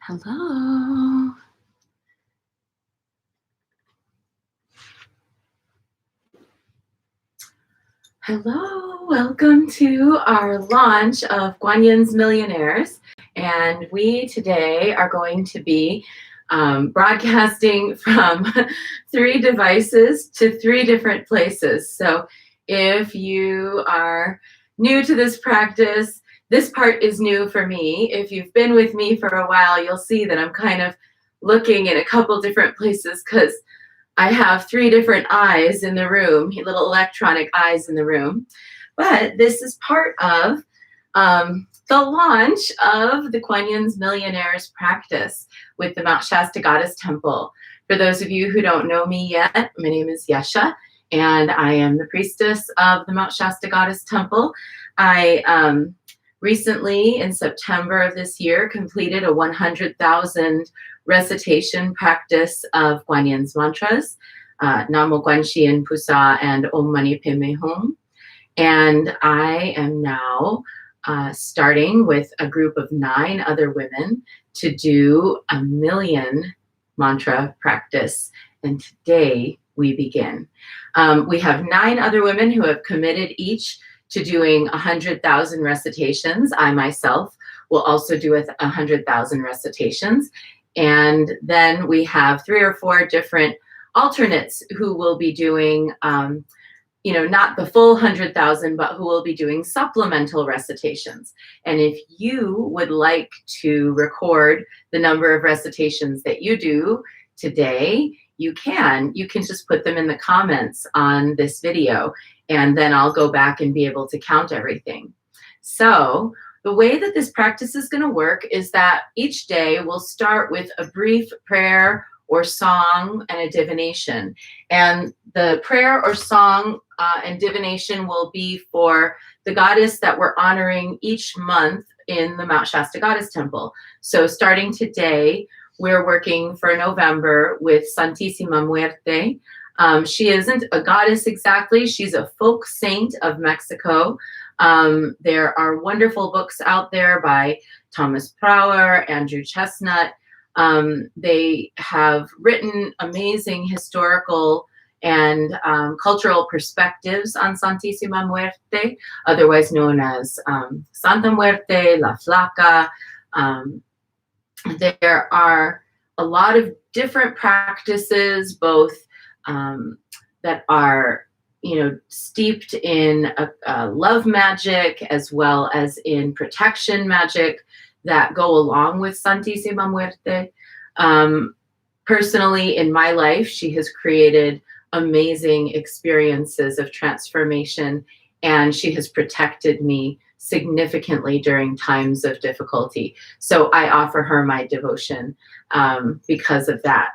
Hello. Hello, welcome to our launch of Guanyan's Millionaires. And we today are going to be broadcasting from 3 devices to 3 different places. So if you are new to this practice, this part is new for me. If you've been with me for a while, you'll see that I'm kind of looking in a couple different places because I have 3 different eyes in the room, little electronic eyes in the room. But this is part of the launch of the Guanyan's Millionaires practice with the Mount Shasta Goddess Temple. For those of you who don't know me yet, my name is Yesha, and I am the priestess of the Mount Shasta Goddess Temple. I recently, in September of this year, completed a 100,000 recitation practice of Guanyan's mantras, Namo Guanxian Pusa and Omani Peme Hum. And I am now starting with a group of 9 other women to do a 1,000,000 mantra practice. And today we begin. We have 9 other women who have committed each to doing 100,000 recitations. I myself will also do 100,000 recitations. And then we have 3 or 4 different alternates who will be doing, not the full 100,000, but who will be doing supplemental recitations. And if you would like to record the number of recitations that you do today, you can just put them in the comments on this video, and then I'll go back and be able to count everything. So the way that this practice is going to work is that each day we'll start with a brief prayer or song and a divination. And the prayer or song and divination will be for the goddess that we're honoring each month in the Mount Shasta Goddess Temple. So starting today, we're working for November with Santísima Muerte. She isn't a goddess exactly. She's a folk saint of Mexico. There are wonderful books out there by Thomas Prower, Andrew Chestnut. They have written amazing historical and cultural perspectives on Santísima Muerte, otherwise known as Santa Muerte, La Flaca. There are a lot of different practices, both that are steeped in love magic as well as in protection magic that go along with Santísima Muerte. Personally, in my life, she has created amazing experiences of transformation, and she has protected me significantly during times of difficulty. So I offer her my devotion because of that.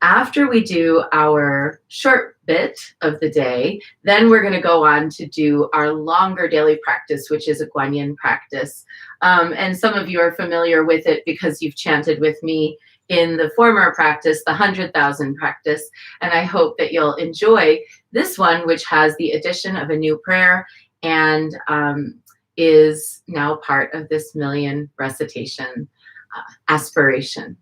After we do our short bit of the day, then we're going to go on to do our longer daily practice, which is a Guanyin practice. And some of you are familiar with it because you've chanted with me in the former practice, the 100,000 practice. And I hope that you'll enjoy this one, which has the addition of a new prayer and is now part of this 1,000,000 recitation aspiration.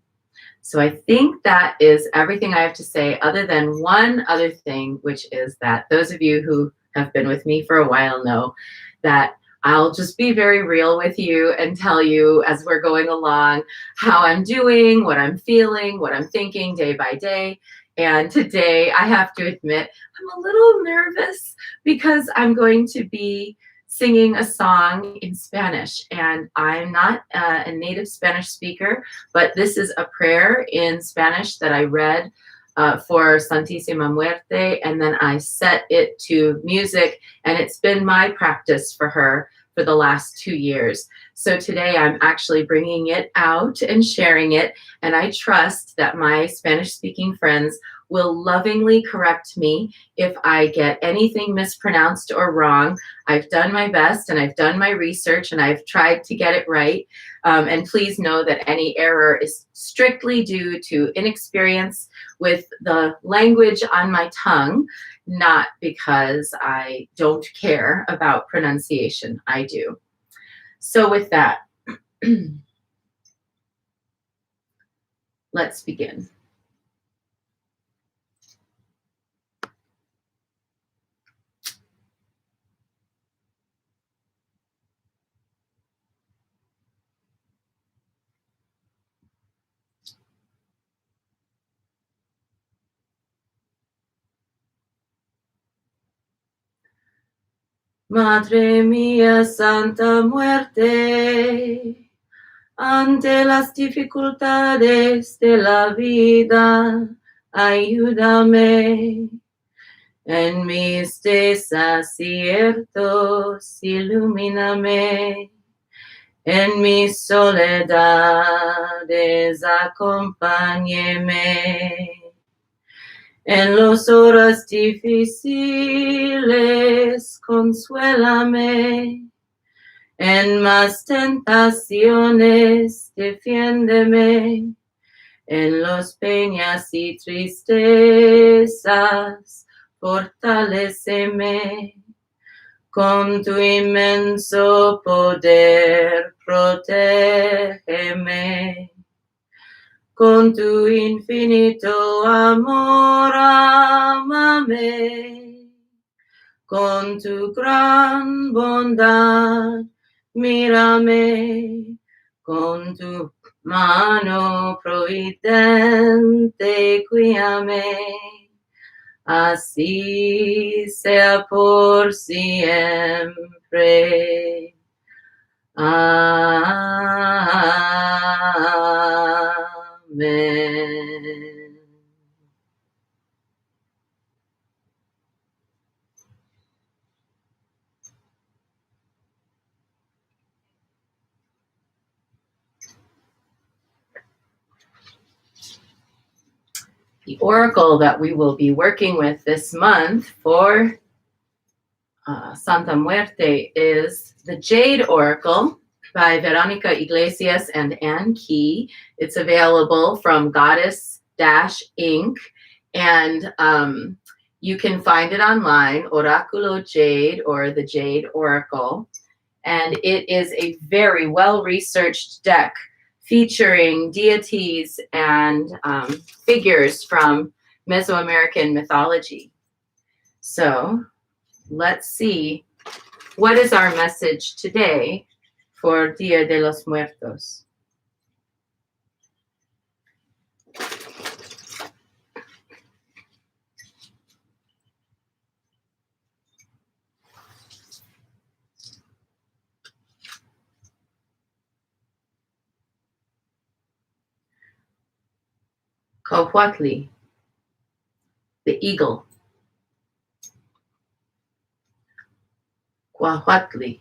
So I think that is everything I have to say, other than one other thing, which is that those of you who have been with me for a while know that I'll just be very real with you and tell you as we're going along how I'm doing, what I'm feeling, what I'm thinking day by day. And today I have to admit I'm a little nervous because I'm going to be singing a song in Spanish, and I'm not a native Spanish speaker, but this is a prayer in Spanish that I read for Santísima Muerte, and then I set it to music, and it's been my practice for her for the last 2 years. So today I'm actually bringing it out and sharing it, and I trust that my Spanish-speaking friends will lovingly correct me if I get anything mispronounced or wrong. I've done my best, and I've done my research, and I've tried to get it right. And please know that any error is strictly due to inexperience with the language on my tongue, not because I don't care about pronunciation. I do. So with that, Let's begin. Madre mía, Santa Muerte, ante las dificultades de la vida, ayúdame. En mis desaciertos, ilumíname. En mis soledades, acompáñeme. En las horas difíciles, consuélame. En más tentaciones, defiéndeme. En las penas y tristezas, fortaléceme. Con tu inmenso poder, protégeme. Con tu infinito amor, ámame. Con tu gran bondad, mírame. Con tu mano providente, guíame. Así sea por siempre. Amen. The oracle that we will be working with this month for Santa Muerte is the Jade Oracle by Veronica Iglesias and Ann Key. It's available from Goddess-Inc. And you can find it online, Oraculo Jade or the Jade Oracle. And it is a very well-researched deck featuring deities and figures from Mesoamerican mythology. So let's see, what is our message today for Dia de los Muertos? Cohuatli, the eagle. Coahuatli,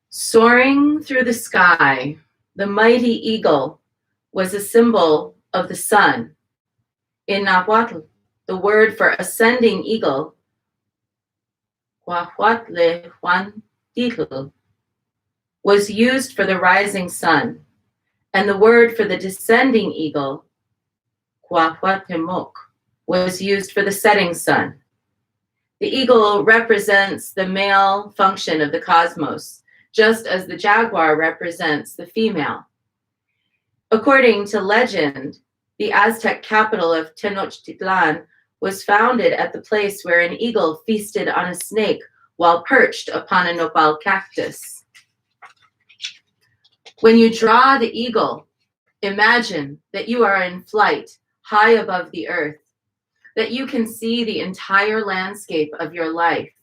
soaring through the sky, the mighty eagle was a symbol of the sun. In Nahuatl, the word for ascending eagle, Cuahuatle, was used for the rising sun, and the word for the descending eagle, Cuahuatemoc, was used for the setting sun. The eagle represents the male function of the cosmos, just as the jaguar represents the female. According to legend, the Aztec capital of Tenochtitlan was founded at the place where an eagle feasted on a snake while perched upon a nopal cactus. When you draw the eagle, imagine that you are in flight high above the earth, that you can see the entire landscape of your life.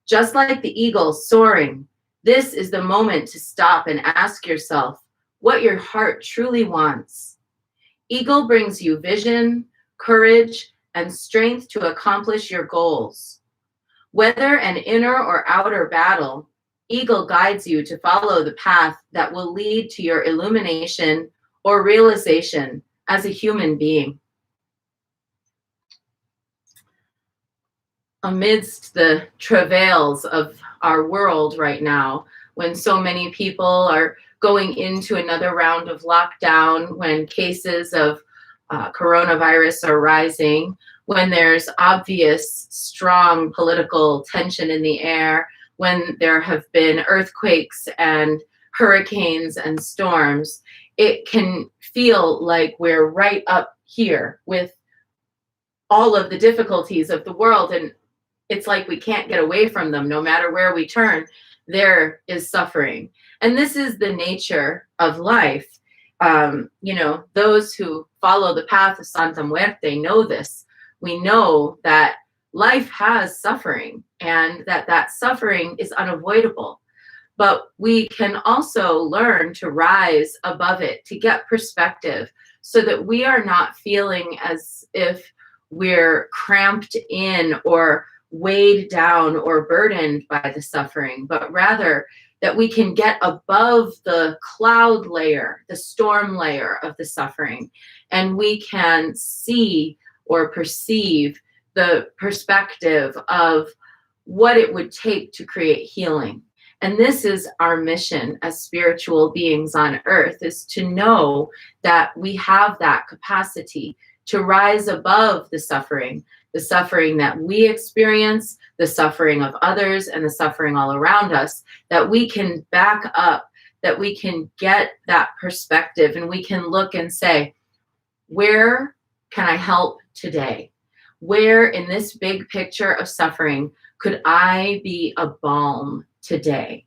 Just like the eagle soaring, this is the moment to stop and ask yourself what your heart truly wants. Eagle brings you vision, courage, and strength to accomplish your goals. Whether an inner or outer battle, Eagle guides you to follow the path that will lead to your illumination or realization as a human being. Amidst the travails of our world right now, when so many people are going into another round of lockdown, when cases of coronavirus are rising, when there's obvious, strong political tension in the air, when there have been earthquakes and hurricanes and storms, it can feel like we're right up here with all of the difficulties of the world, and it's like we can't get away from them. No matter where we turn, there is suffering. And this is the nature of life. Those who follow the path of Santa Muerte know this. We know that life has suffering and that suffering is unavoidable. But we can also learn to rise above it, to get perspective, so that we are not feeling as if we're cramped in or weighed down or burdened by the suffering, but rather that we can get above the cloud layer, the storm layer of the suffering, and we can see or perceive the perspective of what it would take to create healing. And this is our mission as spiritual beings on earth, is to know that we have that capacity to rise above the suffering that we experience, the suffering of others, and the suffering all around us, that we can back up, that we can get that perspective, and we can look and say, where can I help today? Where in this big picture of suffering could I be a balm today?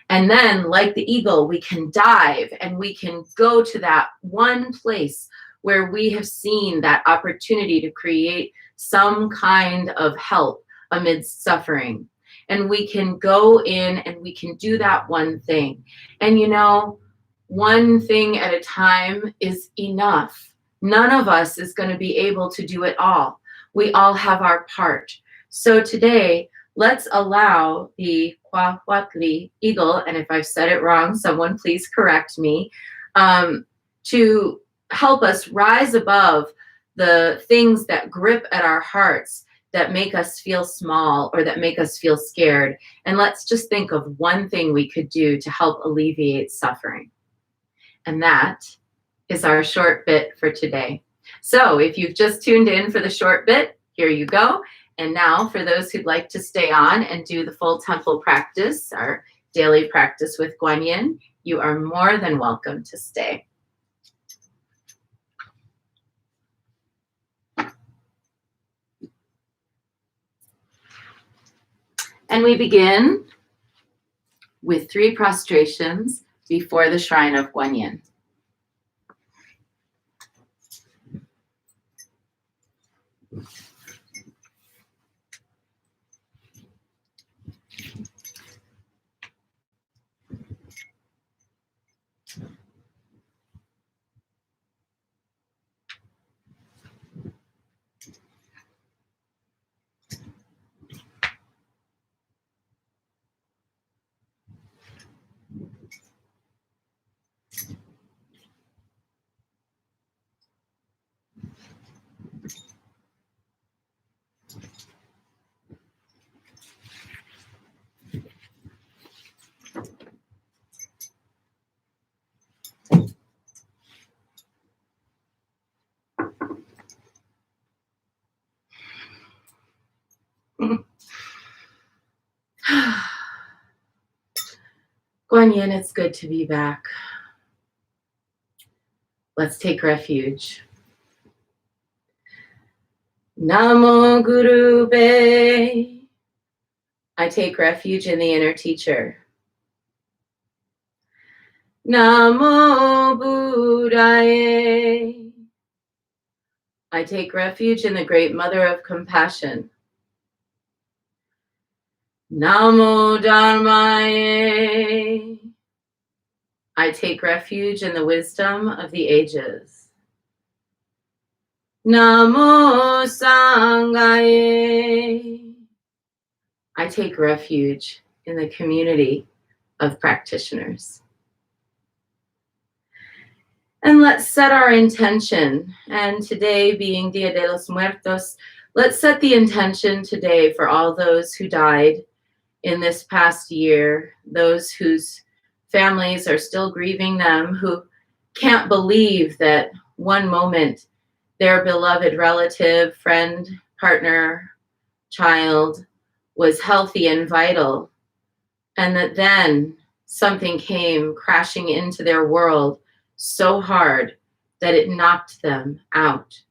And then, like the eagle, we can dive and we can go to that one place where we have seen that opportunity to create some kind of help amidst suffering. And we can go in and we can do that one thing. And one thing at a time is enough. None of us is going to be able to do it all. We all have our part. So today, let's allow the Kwahuatli eagle, and if I've said it wrong, someone please correct me, to help us rise above the things that grip at our hearts, that make us feel small or that make us feel scared. And let's just think of one thing we could do to help alleviate suffering. And that is our short bit for today. So if you've just tuned in for the short bit, here you go. And now for those who'd like to stay on and do the full temple practice, our daily practice with Guan Yin, you are more than welcome to stay. And we begin with 3 prostrations before the shrine of Guan Yin. Guan Yin, it's good to be back. Let's take refuge. Namo Guru Be. I take refuge in the inner teacher. Namo Buddhaye. I take refuge in the great mother of compassion. Namo Dharmaye. I take refuge in the wisdom of the ages. Namo Sanghaye. I take refuge in the community of practitioners. And let's set our intention. And today, being Dia de los Muertos, let's set the intention today for all those who died in this past year, those whose families are still grieving them, who can't believe that one moment their beloved relative, friend, partner, child was healthy and vital, and that then something came crashing into their world so hard that it knocked them out.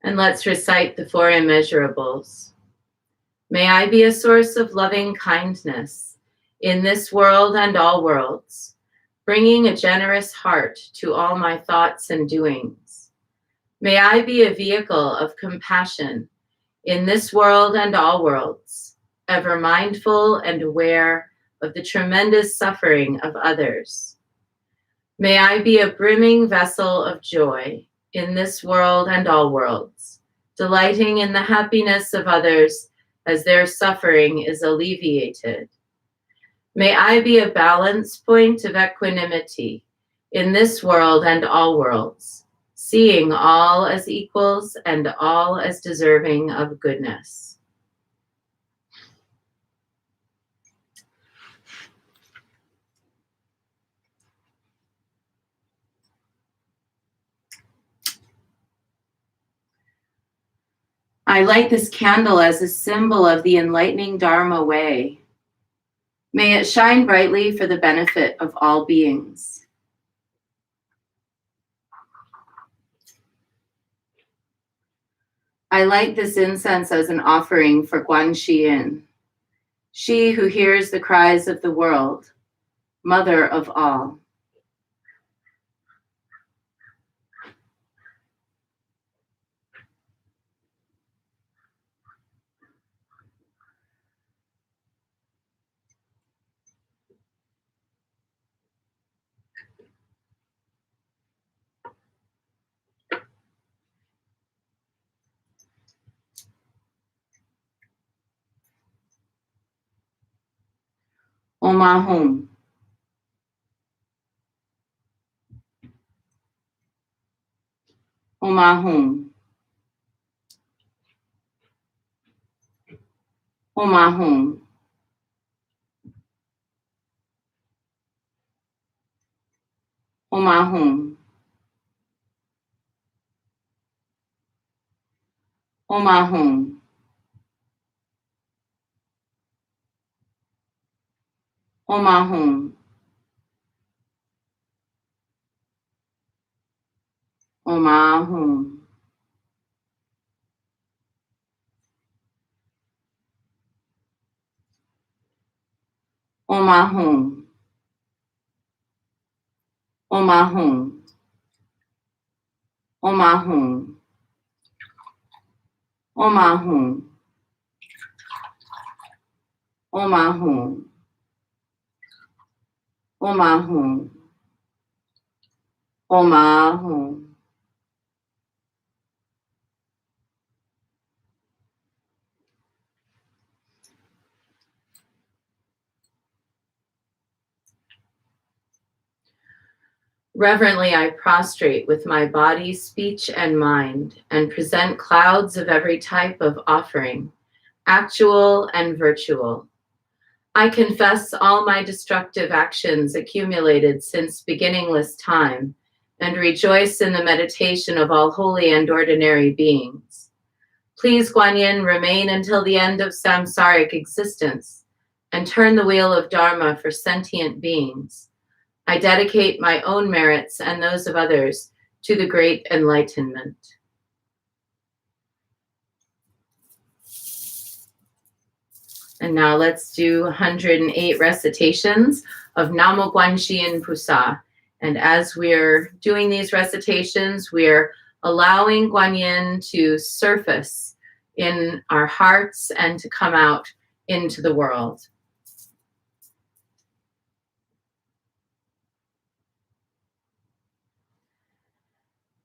And let's recite the Four Immeasurables. May I be a source of loving kindness in this world and all worlds, bringing a generous heart to all my thoughts and doings. May I be a vehicle of compassion in this world and all worlds, ever mindful and aware of the tremendous suffering of others. May I be a brimming vessel of joy in this world and all worlds, delighting in the happiness of others as their suffering is alleviated. May I be a balance point of equanimity in this world and all worlds, seeing all as equals and all as deserving of goodness. I light this candle as a symbol of the enlightening Dharma way. May it shine brightly for the benefit of all beings. I light this incense as an offering for Guan Yin, she who hears the cries of the world, mother of all. Omahum. Omahum. Omahum. Omahum. Omahum. Omahum. Omahum. Omahum. Omahum. Omahum. Omahum. Omahum. Omahum. Omahum. Reverently, I prostrate with my body, speech, and mind, and present clouds of every type of offering, actual and virtual. I confess all my destructive actions accumulated since beginningless time, and rejoice in the meditation of all holy and ordinary beings. Please, Guan Yin, remain until the end of samsaric existence, and turn the wheel of Dharma for sentient beings. I dedicate my own merits and those of others to the great enlightenment. And now let's do 108 recitations of Namo Guanxin Pusa. And as we're doing these recitations, we're allowing Guan Yin to surface in our hearts and to come out into the world.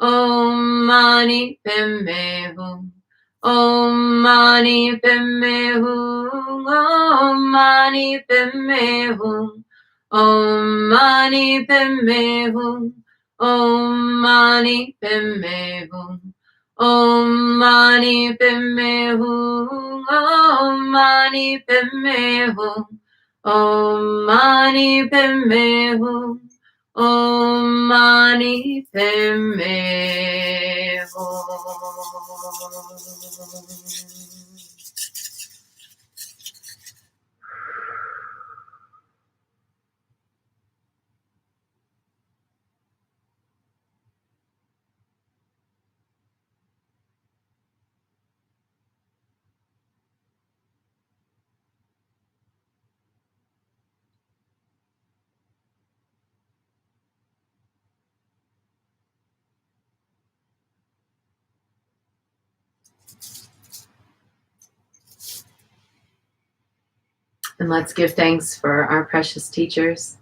Omani, Peme, Hum. Omani, Peme, Hum. Omani, Peme, Hum. Omani, Peme, Hum. Omani, Peme, Hum. Omani, Peme, Hum. Omani, Peme, Hum. Omani, Peme, Hum. Omani, Peme, Hum. And let's give thanks for our precious teachers.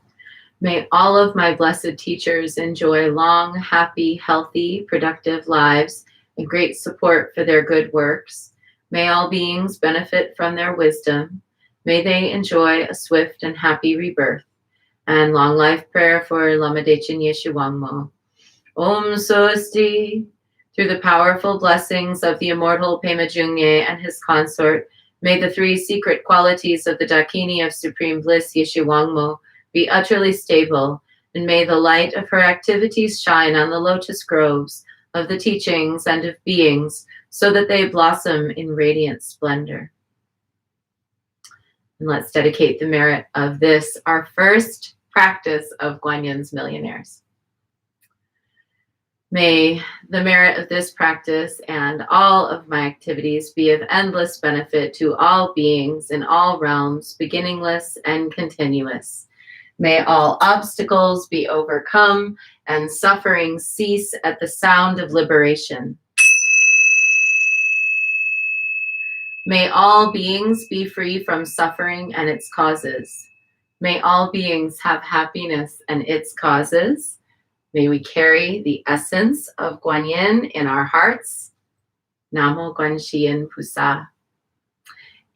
May all of my blessed teachers enjoy long, happy, healthy, productive lives and great support for their good works. May all beings benefit from their wisdom. May they enjoy a swift and happy rebirth. And long life prayer for Lama Dechen Yeshe Wangmo. Om Swasti. Through the powerful blessings of the immortal Pema Jungye and his consort, may the three secret qualities of the Dakini of Supreme Bliss Yeshe Wangmo be utterly stable, and may the light of her activities shine on the lotus groves of the teachings and of beings, so that they blossom in radiant splendor. And let's dedicate the merit of this, our first practice of Guanyin's Millionaires. May the merit of this practice and all of my activities be of endless benefit to all beings in all realms, beginningless and continuous. May all obstacles be overcome and suffering cease at the sound of liberation. May all beings be free from suffering and its causes. May all beings have happiness and its causes. May we carry the essence of Guanyin in our hearts. Namo Guanxian Pusa.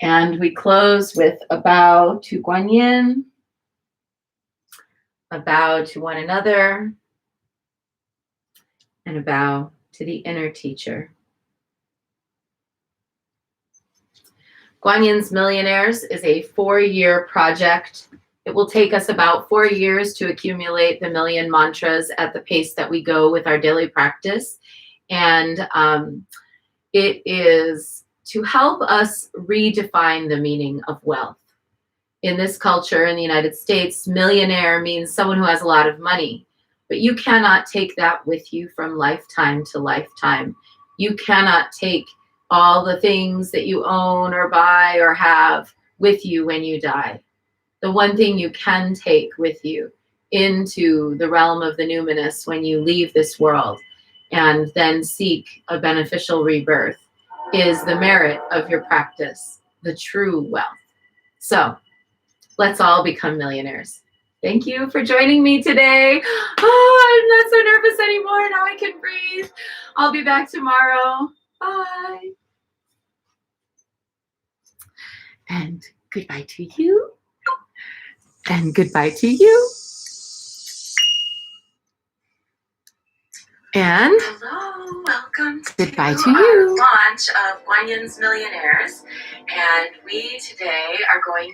And we close with a bow to Guanyin, a bow to one another, and a bow to the inner teacher. Guanyin's Millionaires is a 4-year project. It will take us about 4 years to accumulate the 1,000,000 mantras at the pace that we go with our daily practice. And it is to help us redefine the meaning of wealth. In this culture in the United States, millionaire means someone who has a lot of money, but you cannot take that with you from lifetime to lifetime. You cannot take all the things that you own or buy or have with you when you die. The one thing you can take with you into the realm of the numinous when you leave this world and then seek a beneficial rebirth is the merit of your practice, the true wealth. So let's all become millionaires. Thank you for joining me today. Oh, I'm not so nervous anymore. Now I can breathe. I'll be back tomorrow. Bye. And goodbye to you. And goodbye to you. And hello, welcome to goodbye to you. Launch of Guanyin's Millionaires. And we today are going